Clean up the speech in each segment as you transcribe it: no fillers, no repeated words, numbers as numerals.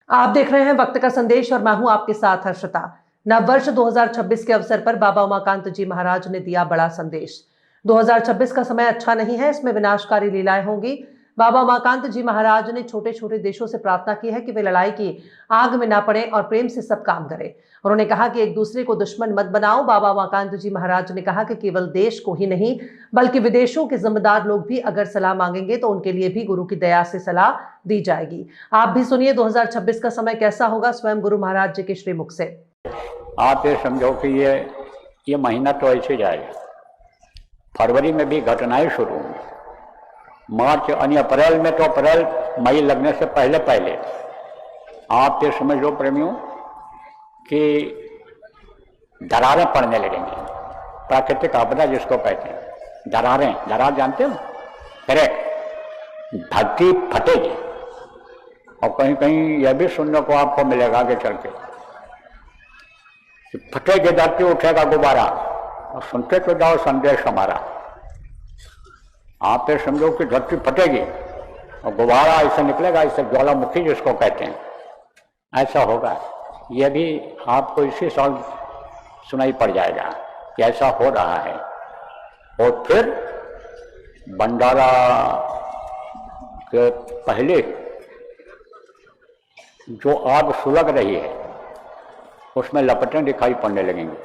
आप देख रहे हैं वक्त का संदेश और मैं हूं आपके साथ हर्षिता। नव वर्ष 2026 के अवसर पर बाबा उमाकांत जी महाराज ने दिया बड़ा संदेश। 2026 का समय अच्छा नहीं है, इसमें विनाशकारी लीलाएं होंगी। बाबा उमाकांत जी महाराज ने छोटे छोटे देशों से प्रार्थना की है कि वे लड़ाई की आग में ना पड़े और प्रेम से सब काम करें। उन्होंने कहा कि एक दूसरे को दुश्मन मत बनाओ। बाबा उमाकांत जी महाराज ने कहा कि केवल देश को ही नहीं बल्कि विदेशों के जिम्मेदार लोग भी अगर सलाह मांगेंगे तो उनके लिए भी गुरु की दया से सलाह दी जाएगी। आप भी सुनिए 2026 का समय कैसा होगा स्वयं गुरु महाराज जी के श्रीमुख से। आप ये समझो कि ये महीना तो ऐसे जाएगा, फरवरी में भी घटनाएं शुरू होंगी, मार्च यानी अप्रैल में तो अप्रैल मई लगने से पहले पहले आप ये समझ लो प्रेमियों कि दरारें पड़ने लगेंगी। प्राकृतिक आपदा जिसको कहते हैं, दरार जानते हो, करेक्ट, धरती फटेगी। और कहीं कहीं यह भी सुनने को आपको मिलेगा कि चल के फटेगी धरती, उठेगा गुब्बारा। और सुनते तो जाओ संदेश हमारा। आप ये समझो कि धरती फटेगी और गुब्बारा ऐसे निकलेगा, इसे ज्वालामुखी जिसको कहते हैं, ऐसा होगा। यह भी आपको इसी साल सुनाई पड़ जाएगा कि ऐसा हो रहा है। और फिर भंडारा के पहले जो आग सुलग रही है उसमें लपटें दिखाई पड़ने लगेंगी।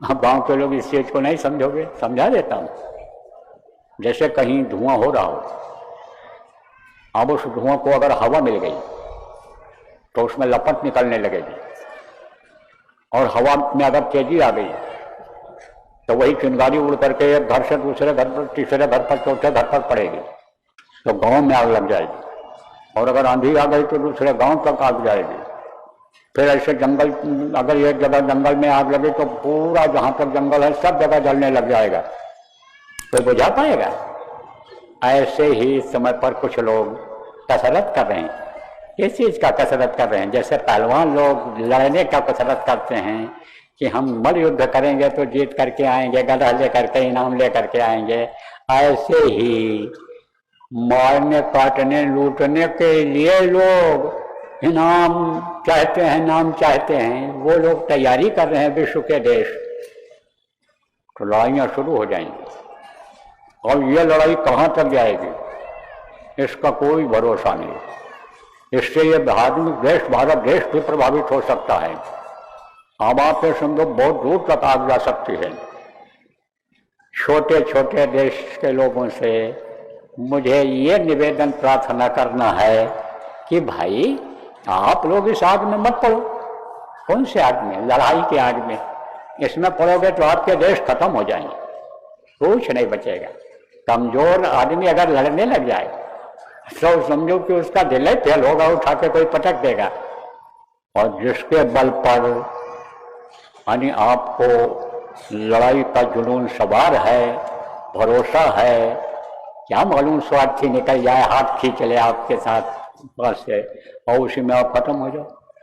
अब गांव के लोग इस चीज को नहीं समझोगे, समझा देता हूं। जैसे कहीं धुआं हो रहा हो, अब उस धुआं को अगर हवा मिल गई तो उसमें लपट निकलने लगेगी, और हवा में अगर तेजी आ गई तो वही चिंगारी उड़ करके एक घर से दूसरे घर पर, तीसरे घर पर, चौथे घर पर पड़ेगी तो गांव में आग लग जाएगी। और अगर आंधी आ गई तो दूसरे गांव तक आग जाएगी। फिर ऐसे जंगल, अगर एक जगह जंगल में आग लगे तो पूरा जहां तक जंगल है सब जगह जलने लग जाएगा। कोई बुझा पाएगा? ऐसे ही समय पर कुछ लोग कसरत कर रहे हैं। किस चीज का कसरत कर रहे हैं? जैसे पहलवान लोग लड़ने का कसरत करते हैं कि हम मल युद्ध करेंगे तो जीत करके आएंगे, गदा लेकर के इनाम लेकर के आएंगे। ऐसे ही मारने, काटने, लूटने के लिए लोग इनाम चाहते हैं, नाम चाहते हैं, वो लोग तैयारी कर रहे हैं विश्व के देश। तो लड़ाइयाँ शुरू हो जाएंगी और ये लड़ाई कहाँ तक जाएगी इसका कोई भरोसा नहीं। इससे ये धार्मिक देश, भारत देश भी प्रभावित हो सकता है। अब आप ये समझो बहुत दूर तक आग जा सकती है। छोटे छोटे देश के लोगों से मुझे ये निवेदन प्रार्थना करना है कि भाई आप लोग इस आग में मत पड़ो। कौन से आग में? लड़ाई की आग में। इसमें पड़ोगे तो आपके देश खत्म हो जाएंगे, कुछ नहीं बचेगा। कमजोर आदमी अगर लड़ने लग जाए तो समझो कि उसका दिल ही फेल होगा, उठा के कोई पटक देगा। और जिसके बल पर यानी आपको लड़ाई का जुनून सवार है, भरोसा है, क्या मालूम स्वार्थी निकल जाए, हाथ खींच ले आपके साथ बस से और उसी में आप खत्म हो जाओ।